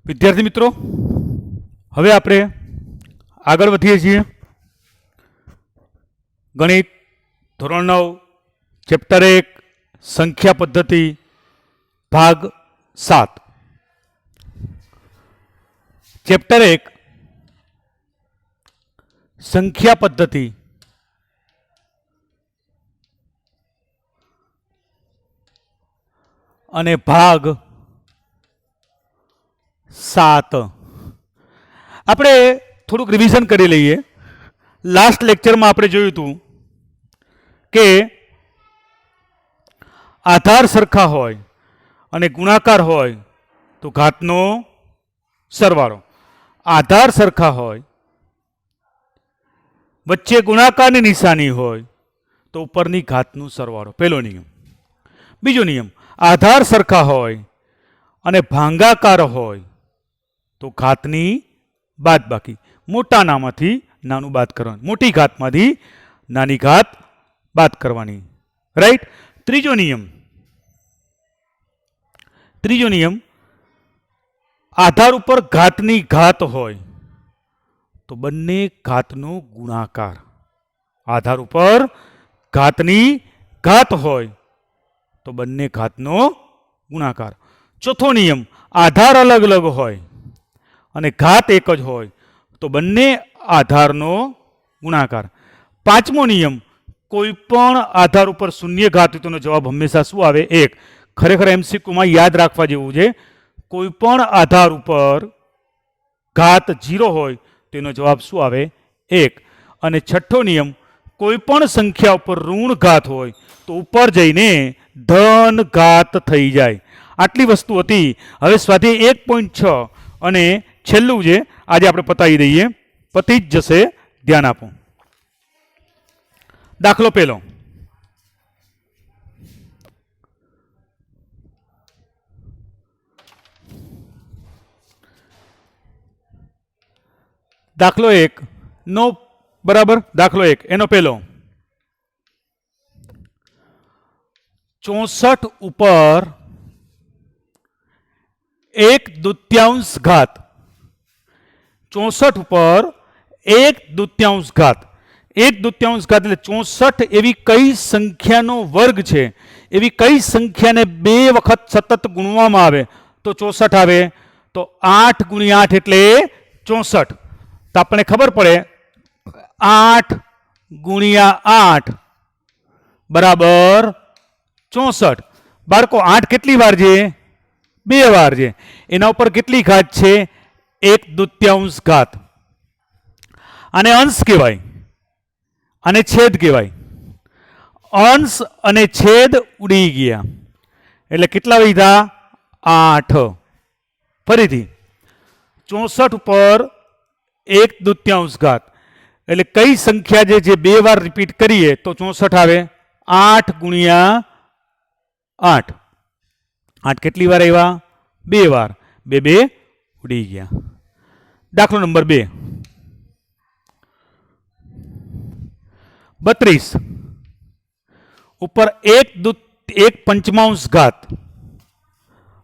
વિદ્યાર્થી મિત્રો, હવે આપણે આગળ વધીએ છીએ. ગણિત ધોરણ 9 ચેપ્ટર 1 સંખ્યા પદ્ધતિ ભાગ 7. ચેપ્ટર 1 સંખ્યા પદ્ધતિ અને ભાગ 7. આપણે થોડુંક રિવિઝન કરી લઈએ. લાસ્ટ લેક્ચરમાં આપણે જોયું હતું કે આધાર સરખા હોય અને ગુણાકાર હોય તો ઘાતનો સરવાળો, આધાર સરખા હોય વચ્ચે ગુણાકારની નિશાની હોય તો ઉપરની ઘાતનું સરવાળો, પહેલો નિયમ. બીજો નિયમ, આધાર સરખા હોય અને ભાંગાકાર હોય તો ઘાતની બાદબાકી, મોટા નામાંથી નાનું બાદ કરવાનું, મોટી ઘાતમાંથી નાની ઘાત બાદ કરવાની. રાઈટ. ત્રીજો નિયમ, આધાર ઉપર ઘાતની ઘાત હોય તો બંને ઘાતનો ગુણાકાર, આધાર ઉપર ઘાતની ઘાત હોય તો બંને ઘાતનો ગુણાકાર. ચોથો નિયમ, આધાર અલગ અલગ હોય અને ઘાત એક જ હોય તો બંને આધારનો ગુણાકાર. પાંચમો નિયમ, કોઈ પણ આધાર ઉપર શૂન્ય ઘાત હોય તો જવાબ હંમેશા શું આવે? 1. ખરેખર MCQમાં યાદ રાખવા જેવું છે. કોઈ પણ આધાર ઉપર ઘાત 0 હોય તેનો જવાબ શું આવે? 1. અને છઠ્ઠો નિયમ, કોઈ પણ સંખ્યા ઉપર ઋણ ઘાત હોય તો ઉપર જઈને ધન ઘાત થઈ જાય. આટલી વસ્તુ હતી. હવે સ્વાધ્યાય 1.6 અને છેલ્લું છે, આજે આપણે પતાવી દઈએ, પતી જ જશે, ધ્યાન આપો. દાખલો પહેલો. દાખલો 1 નો બરાબર, દાખલો 1 એનો પહેલો, 64 ઉપર 1/2 ઘાત, 64 ઉપર 1/2 ઘાત, 1/2 ઘાત એટલે 64 એવી કઈ સંખ્યાનો વર્ગ છે, એવી કઈ સંખ્યાને 2 વખત સતત ગુણવામાં આવે તો 64 આવે? તો 8 × 8 એટલે 64. તો આપણને ખબર પડે 8 × 8 બરાબર 64. બાળકો 8 કેટલી વાર છે? 2 વાર છે. એના ઉપર કેટલી ઘાત છે? 1/2 ઘાત. આને અંશ કહેવાય અને છેદ કહેવાય. અંશ અને છેદ ઉડી ગયા એટલે કેટલા વધ્યા? 8. ફરીથી 64 ઉપર 1/2 ઘાત એટલે કઈ સંખ્યા જે 2 વાર રિપીટ કરીએ તો 64 આવે? 8 × 8. 8 કેટલી વાર આવ્યા? 2 વાર. 2 ઉડી ગયા. દાખલો નંબર 2, 32 ઉપર 1/5 ઘાત,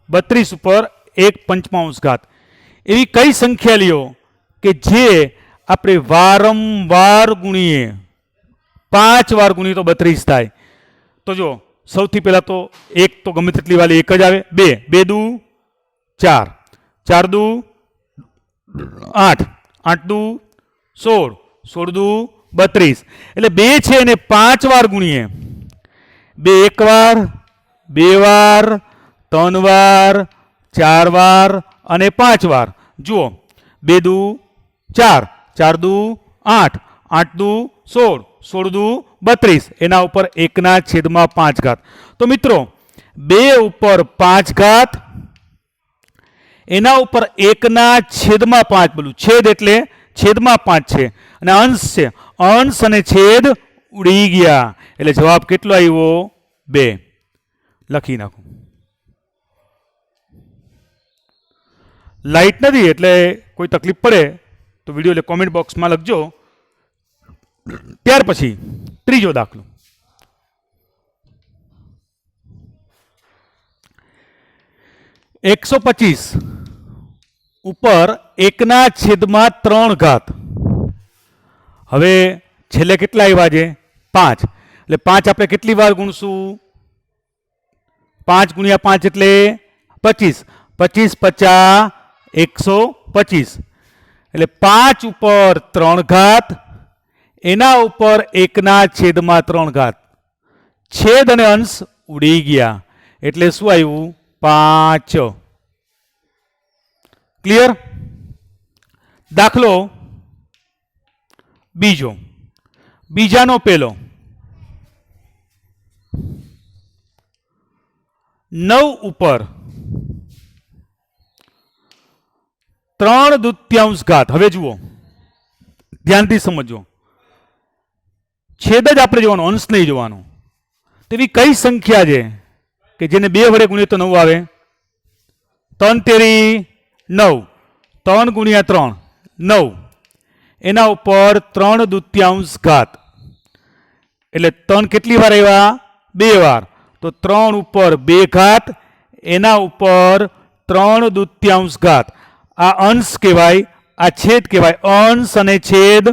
32 ઉપર 1/5 ઘાત એવી કઈ સંખ્યા લ્યો કે જે આપણે વારંવાર ગુણીએ, 5 વાર ગુણીએ તો 32 થાય. તો જો સૌથી પહેલા તો 1 તો ગમે તેટલી વાર 1 જ આવે. 2 2 4, 4 2 8, 8 2 16, 16 2 32 એટલે 2 છે એને 5 વાર ગુણીએ. 2 1 વાર, 2 વાર, 3 વાર, 4 વાર અને 5 વાર. જુઓ 2 2 4, 4 2 8, 8 2 16, 16 2 32 એના ઉપર 1/5 ઘાત. તો મિત્રો 2 ઉપર 5 ઘાત, એના ઉપર 1/5, બોલું છેદ એટલે છેદમાં 5 છે અને અંશ છે, અંશ અને છેદ ઉડી ગયા એટલે જવાબ કેટલો આવ્યો? 2. લખી નાખો. લાઈટ નથી એટલે કોઈ તકલીફ પડે તો વિડીયો કોમેન્ટ બોક્સમાં લખજો. ત્યાર પછી ત્રીજો દાખલો, 125 ઉપર એકના છેદમાં 3 ઘાત. હવે છેલ્લે કેટલા આવ્યા છે? 5. એટલે 5 આપણે કેટલી વાર ગુણશું? 5 ગુણ્યા 5 એટલે 25. 25 50 125. એટલે 5 ઉપર 3 ઘાત, એના ઉપર એકના છેદમાં 3 ઘાત. છેદ અને અંશ ઉડી ગયા એટલે શું આવ્યું? 5. ક્લિયર? દાખલો બીજો, બીજાનો પેલો. 9 ઉપર 3/2 ઘાત. હવે જુઓ, ધ્યાનથી સમજો, છેદ જ આપણે જોવાનો, અંશ નહીં જોવાનો. તેવી કઈ સંખ્યા છે કે જેને 2 વડે ગુણીએ તો 9 આવે? 3 તેરી 9, 3 ગુણ્યા 3 9, એના ઉપર 3/2 ઘાત. એટલે 3 કેટલી વાર આવ્યા? 2 વાર. તો 3 ઉપર 2 ઘાત, એના ઉપર 3/2 ઘાત. આ અંશ કહેવાય, આ છેદ કહેવાય. અંશ અને છેદ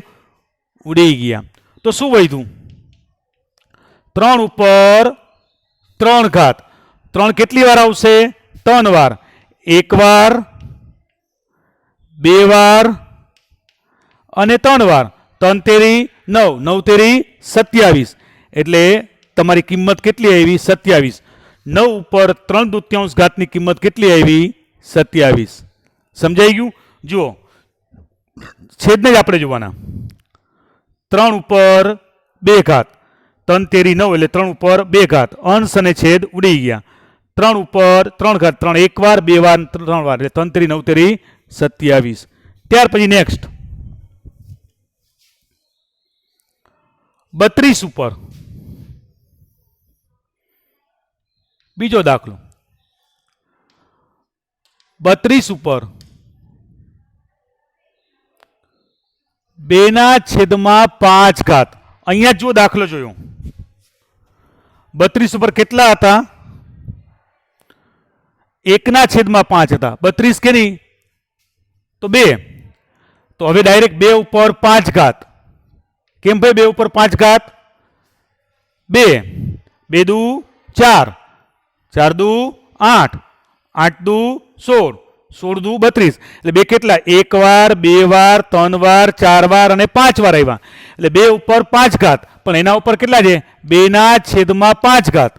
ઉડી ગયા. તો શું વધ્યું? 3 ઉપર 3 ઘાત. 3 કેટલી વાર આવશે? 3 વાર. 1 વાર, 2 વાર અને 3 વાર. 3 તેરી 9, 9 તેરી 27. એટલે તમારી કિંમત કેટલી આવી? 27. 9 ઉપર 3/2 ઘાતની કિંમત કેટલી આવી? 27. સમજાઈ ગયું? જુઓ, છેદને જ આપણે જોવાના. 3 ઉપર 2 ઘાત, 3 તેરી 9 એટલે 3 ઉપર 2 ઘાત. અંશ અને છેદ ઉડી ગયા. 3 ઉપર 3 ઘાત, 3 1 વાર, 2 વાર, 3 વાર, એટલે 3 તેરી 9 તેરી 27. ત્યાર પછી નેક્સ્ટ 32 ઉપર બીજો દાખલો. 32 ઉપર 2/5 ઘાત. અહીંયા જો દાખલો જોયો, 32 ઉપર કેટલા હતા? 1/5 હતા. 32 કે નહીં? તો 2. તો હવે ડાયરેક્ટ 2 ઉપર 5 ઘાત. કેમ ભાઈ 2 ઉપર 5 ઘાત? 2 2 દુ 4, 4 દુ 8, 8 દુ 16, 16 દુ 32. એટલે 2 કેટલા? 1 વાર, 2 વાર, 3 વાર, 4 વાર અને 5 વાર આવ્યા. એટલે 2 ઉપર 5 ઘાત. પણ એના ઉપર કેટલા છે? 2/5 ઘાત.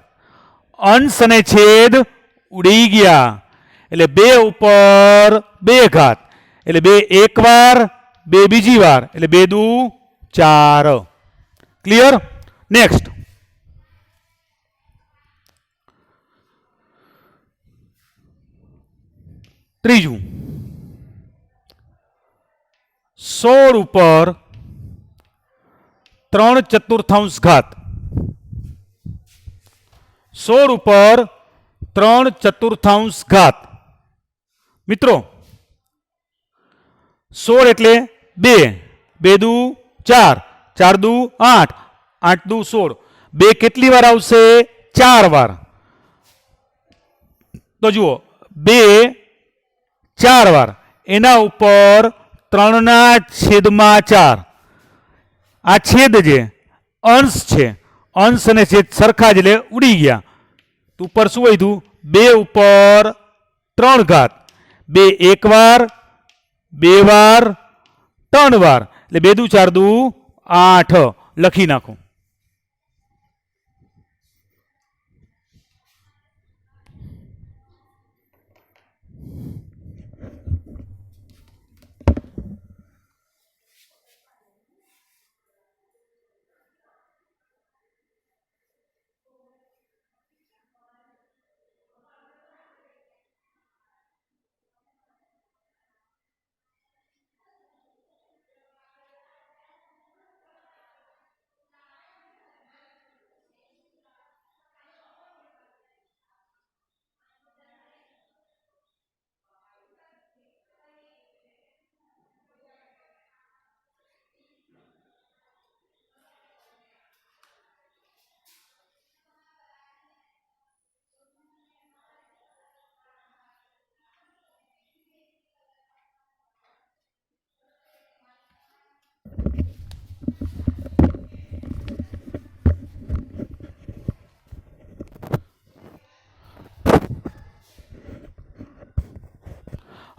અંશ અને છેદ ઉડી ગયા. એટલે 2 ઉપર 2 ઘાત. એટલે 2 એક વાર, 2 બીજી વાર, એટલે 2 દુ 4. ક્લિયર? નેક્સ્ટ ત્રીજું, 16 ઉપર 3/4 ઘાત. 16 ઉપર 3/4 ઘાત. મિત્રો 16 એટલે 2, 2 દુ 4, 4 દુ 8, 8 દુ 16. 2 કેટલી વાર આવશે? 4 વાર. તો જુઓ, 2 4 વાર, એના ઉપર 3/4. આ છેદ છે, અંશ છે. અંશ અને છેદ સરખા જ એટલે ઉડી ગયા. તો ઉપર શું વધ્યું? 2 ઉપર 3 ઘાત. 2 એક વાર, 2 વાર, 3 વાર, એટલે 2 દુ 4 દુ 8. લખી નાખો.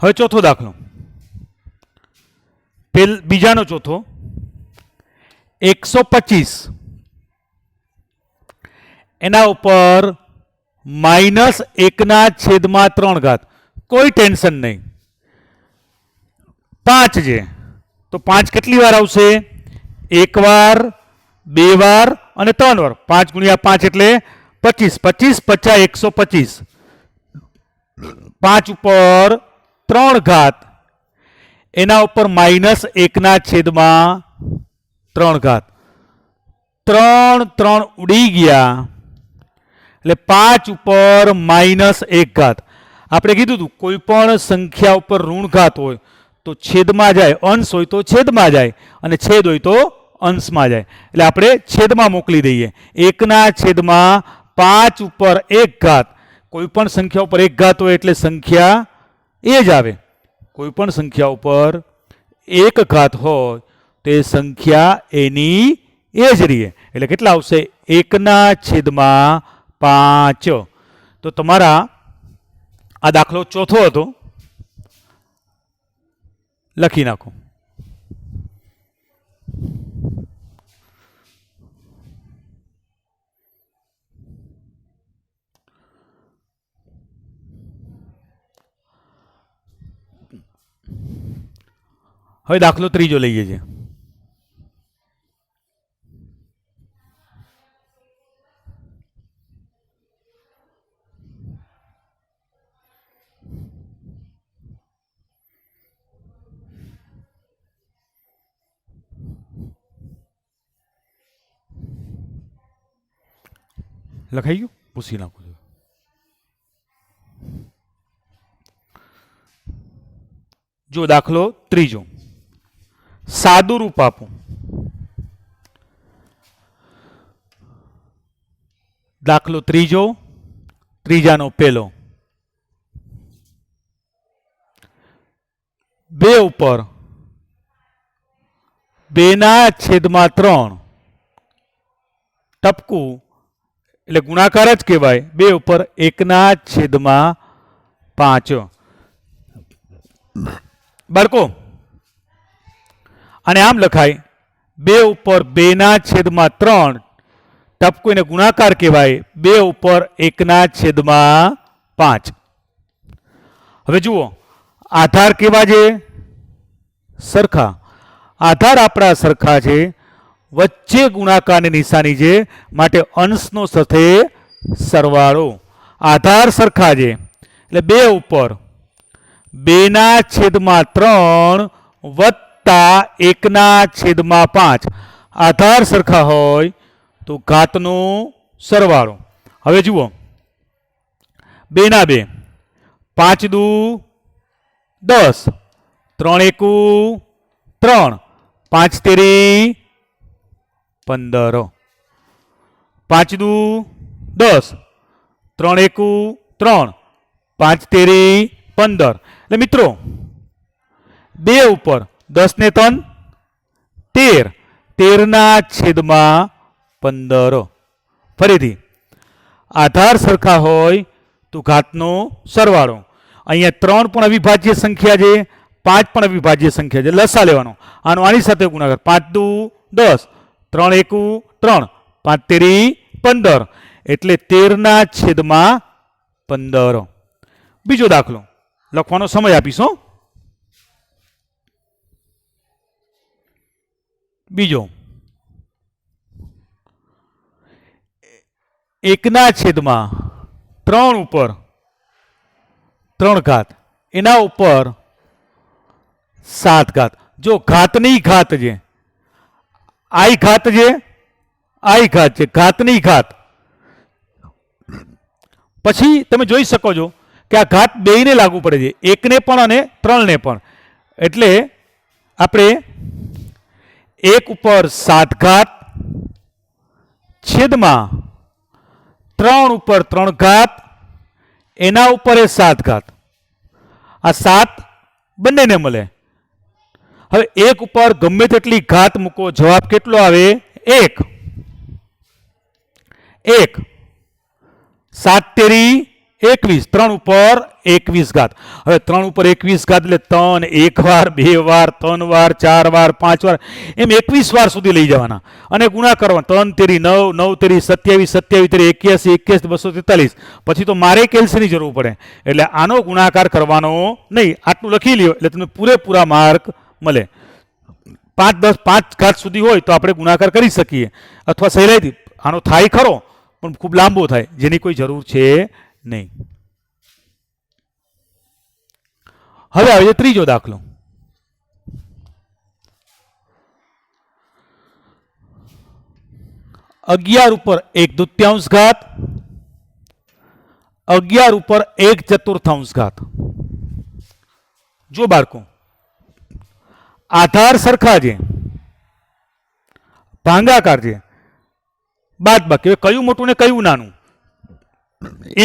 હવે ચોથો દાખલો, બીજાનો ચોથો, 125 એના ઉપર -1/3, કોઈ ટેન્શન નહીં. 5 છે તો 5 કેટલી વાર આવશે? 1 વાર, 2 વાર અને 3 વાર. 5 × 5 એટલે 25. 25 × 125. 5 ઉપર 3 ઘાત, એના ઉપર -1/3 ઘાત. 3 ઉડી ગયા એટલે 5 ઉપર -1 ઘાત. આપણે કીધું હતું કોઈ પણ સંખ્યા ઉપર ઋણ ઘાત હોય તો છેદમાં જાય, અંશ હોય તો છેદમાં જાય અને છેદ હોય તો અંશમાં જાય. એટલે આપણે છેદમાં મોકલી દઈએ. 1/5 ઉપર 1 ઘાત. કોઈ પણ સંખ્યા ઉપર 1 ઘાત હોય એટલે સંખ્યા એ જ આવે. કોઈ પણ સંખ્યા ઉપર 1 ઘાત હોય તે સંખ્યા એની એ જ રહીએ. એટલે કેટલા આવશે? 1/5. તો તમારા આ દાખલો ચોથો હતો, લખી નાખો. હવે દાખલો ત્રીજો લઈએ છીએ. લખાઈ ગયું? પૂછી નાખું છું. જો દાખલો ત્રીજો, સાદું રૂપ આપો. દાખલો ત્રીજો, ત્રીજાનો પહેલો. 2 ઉપર 2/3 ટપકું એટલે ગુણાકાર જ કહેવાય. 2 ઉપર 1/5. બાળકો અને આમ લખાય, 2 ઉપર 2/3 ટપકું એને ગુણાકાર કહેવાય. 2 ઉપર 1/5. હવે જુઓ, આધાર કેવા છે? સરખા. આધાર આપણા સરખા છે, વચ્ચે ગુણાકારની નિશાની છે, માટે અંશનો સાથે સરવાળો. આધાર સરખા છે એટલે 2 ઉપર 2/3 વત્તા 1/5. આધાર સરખા હોય તો ઘાતનો સરવાળો. હવે જુઓ, 2/2, 5 દુ 10, 3 એકુ 3, 5 તેરી 15, 5 દુ 10, 3 એકુ 3, 5 તેરી 15. એટલે મિત્રો 2 ઉપર 10 ને 3 13, 13/15. ફરીથી આધાર સરખા હોય તો ઘાતનો સરવાળો. અહીંયા 3 પણ અવિભાજ્ય સંખ્યા છે, 5 પણ અવિભાજ્ય સંખ્યા છે. લસા લેવાનો, આનો આની સાથે ગુણાકાર. 5 દુ 10, 3 એકુ 3, 5 તેરી 15 એટલે 13/15. બીજો દાખલો લખવાનો સમય આપીશું. બીજો 1/3 ઉપર 3 ઘાત, એના ઉપર 7 ઘાત. જો ઘાતની ઘાત છે, આઈ ઘાત છે, આઈ ઘાત છે, ઘાતની ઘાત. પછી તમે જોઈ શકો છો કે આ ઘાત બેયને લાગુ પડે છે, 1 ને પણ અને 3 ને પણ. એટલે આપણે 1 ઉપર 7 ઘાત છેદમાં 3 ઉપર 3 ઘાત, એના ઉપર 7 ઘાત. આ 7 બંનેને મળે. હવે 1 ઉપર ગમે તેટલી ઘાત મૂકો, જવાબ કેટલો આવે? 1. 1 7 તેરી 21 3 ઉપર 21 ઘાત. હવે 3 ઉપર 21 ઘાત એટલે 3 1 વાર 2 વાર 3 વાર 4 વાર 5 વાર એમ 21 વાર સુધી લઈ જવાના અને ગુણાકાર કરવાનો. 3 તેરી 9 9 તેરી 27 27 તેરી 81 81 243. પછી તો મારે કેલ્સીની જરૂર પડે એટલે આનો ગુણાકાર કરવાનો નહીં. આટલું લખી લ્યો એટલે તમને પૂરેપૂરા માર્ક મળે. 5 10 5 ઘાત સુધી હોય તો આપણે ગુણાકાર કરી શકીએ અથવા સહેલાઈથી આનો થાય ખરો પણ ખૂબ લાંબો થાય જેની કોઈ જરૂર છે નહીં. હવે આવે ત્રીજો દાખલો. અગિયાર ઉપર 1/2 ઘાત 11 ઉપર 1/4 ઘાત. જો બાળકો આધાર સરખા છે, ભાંગાકાર છે, બાદબાકી કયું મોટું ને કયું નાનું.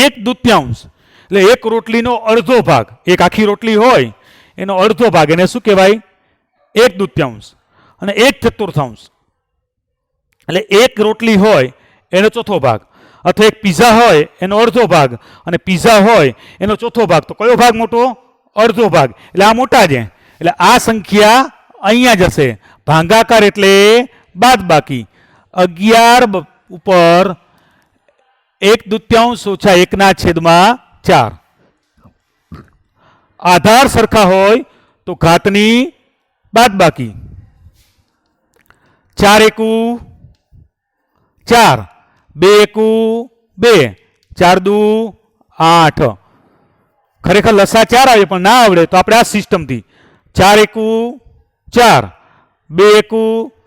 1/2 એટલે એક રોટલીનો અડધો ભાગ, એક આખી રોટલી હોય એનો અડધો ભાગ એને શું કહેવાય? 1/2 અને 1/4 એટલે એક રોટલી હોય એનો ચોથો ભાગ અથવા એક પીઝા હોય એનો અડધો ભાગ અને પીઝા હોય એનો ચોથો ભાગ. તો કયો ભાગ મોટો? અડધો ભાગ. એટલે આ મોટા છે એટલે આ સંખ્યા અહીંયા જશે. ભાંગાકાર એટલે બાદબાકી. 11 ઉપર 1/2 ઓછા 1/4. આધાર સરખા હોય તો ઘાતની બાદબાકી. 4 એકુ 4 2 એકુ 2 4 દુ 8. ખરેખર લસા 4 આવે પણ ના આવડે તો આપણે આ સિસ્ટમથી 4 એકુ 4 2 એકુ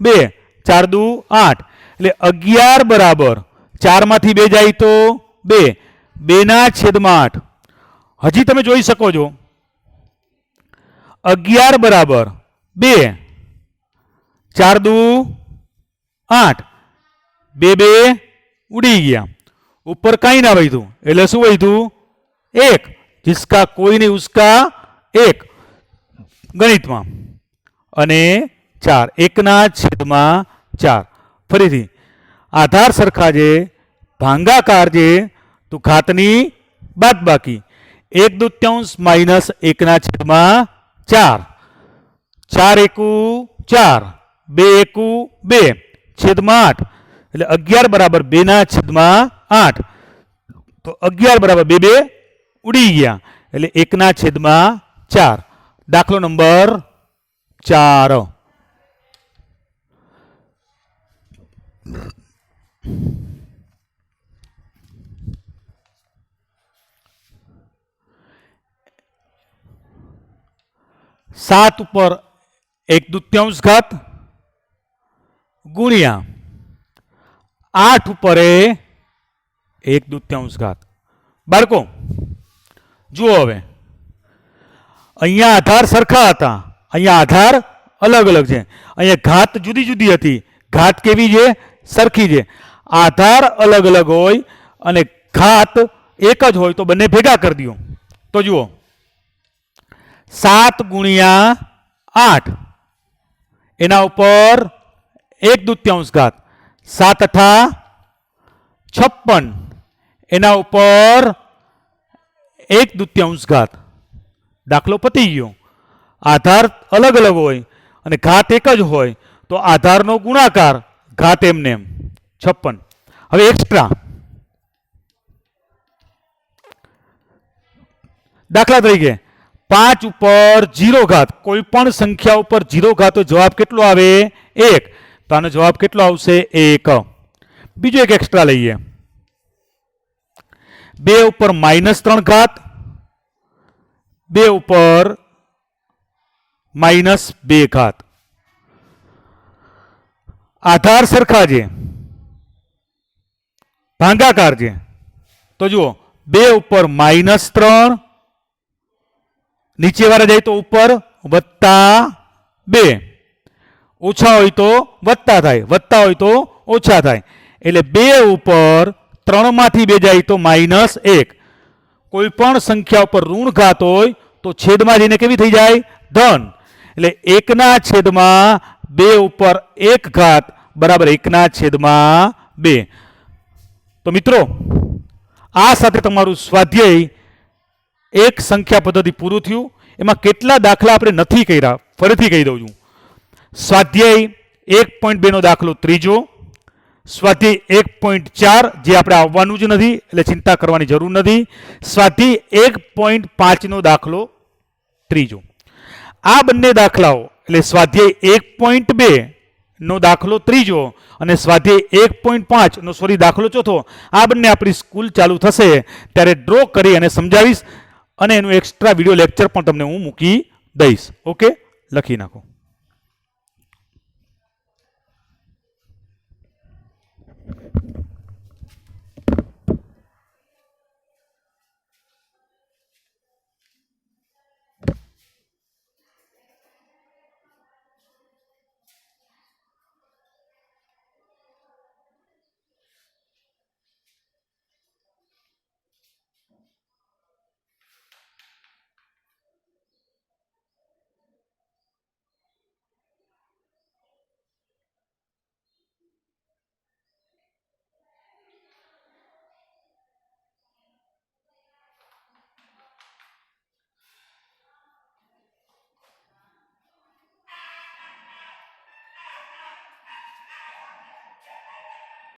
2 4 દુ 8 એટલે 11 બરાબર 4 માંથી 2 જાય તો 2 2/8. હજી તમે જોઈ શકો છો 11 બરાબર 2 4 દુ 8 2 2 ઉડી ગયા. ઉપર કાંઈ ના વધ્યું એટલે શું વધ્યું? 1. जिसका कोई नहीं उसका 1 ગણિતમાં અને 4 1/4. ફરીથી આધાર સરખા છે, ભાંગાકાર છે તો ઘાતની બાદબાકી. 1/2 માઇનસ 1/4. 4 એકુ 4 2 એકુ 2 છેદમાં 8 એટલે 11 બરાબર 2/8. તો 11 બરાબર 2 2 ઉડી ગયા એટલે 1/4. દાખલો નંબર 4. સાત ઉપર 1/2 ઘાત ગુણ્યા 8 ઉપર 1/2 ઘાત. બાળકો જુઓ હવે અહીંયા આધાર સરખા હતા, અહીંયા આધાર અલગ અલગ છે. અહીંયા ઘાત જુદી જુદી હતી. ઘાત કેવી છે? સરખી છે. આધાર અલગ અલગ હોય અને ઘાત એક જ હોય તો બંને ભેગા કરી દો. તો જુઓ 7 ગુણ્યા 8 એના ઉપર 1/2 ઘાત. 7 અઠા 56 એના ઉપર 1/2 ઘાત. દાખલો પતી ગયો. આધાર અલગ અલગ હોય અને ઘાત એક જ હોય તો આધારનો ગુણાકાર ઘાત એમને એમ 56. હવે એક્સ્ટ્રા દાખલા તરીકે 5 ઉપર 0 ઘાત. કોઈ પણ સંખ્યા ઉપર 0 ઘાત તો જવાબ કેટલો આવે? 1. તો આનો જવાબ કેટલો આવશે? 1. બીજો એક એક્સ્ટ્રા લઈએ. 2 ઉપર -3 ઘાત 2 ઉપર -2 ઘાત. આધાર સરખા છે, ભાંગાકાર છે. તો જુઓ 2 ઉપર -3 નીચે વાળા જાય તો ઉપર +2. ઓછા હોય તો વત્તા થાય, વત્તા હોય તો ઓછા થાય. એટલે 2 ઉપર 3 માંથી 2 જાય તો -1. કોઈ પણ સંખ્યા ઉપર ઋણ ઘાત હોય તો છેદમાં જઈને કેવી થઈ જાય? ધન. એટલે 1/2 ઉપર 1 ઘાત બરાબર 1/2. તો મિત્રો આ સાથે તમારું સ્વાધ્યાય એક સંખ્યા પદ્ધતિ પૂરું થયું. એમાં કેટલા દાખલા આપણે નથી કર્યા ફરીથી કહી દઉં છું. સ્વાધ્યાય 1.2 નો દાખલો ત્રીજો, સ્વાધ્યાય 1.4 જે આપણે આવવાનું જ નથી એટલે ચિંતા કરવાની જરૂર નથી, સ્વાધ્યાય 1.5 નો દાખલો ત્રીજો. આ બંને દાખલાઓ એટલે સ્વાધ્યાય 1.2 નો દાખલો ત્રીજો અને સ્વાધ્યાય 1.5 નો દાખલો ચોથો, આ બંને આપણી સ્કૂલ ચાલુ થશે ત્યારે ડ્રો કરી અને સમજાવીશ અને એનું એક્સ્ટ્રા વિડીયો લેક્ચર પણ તમને હું મૂકી દઈશ. ઓકે, લખી નાખો.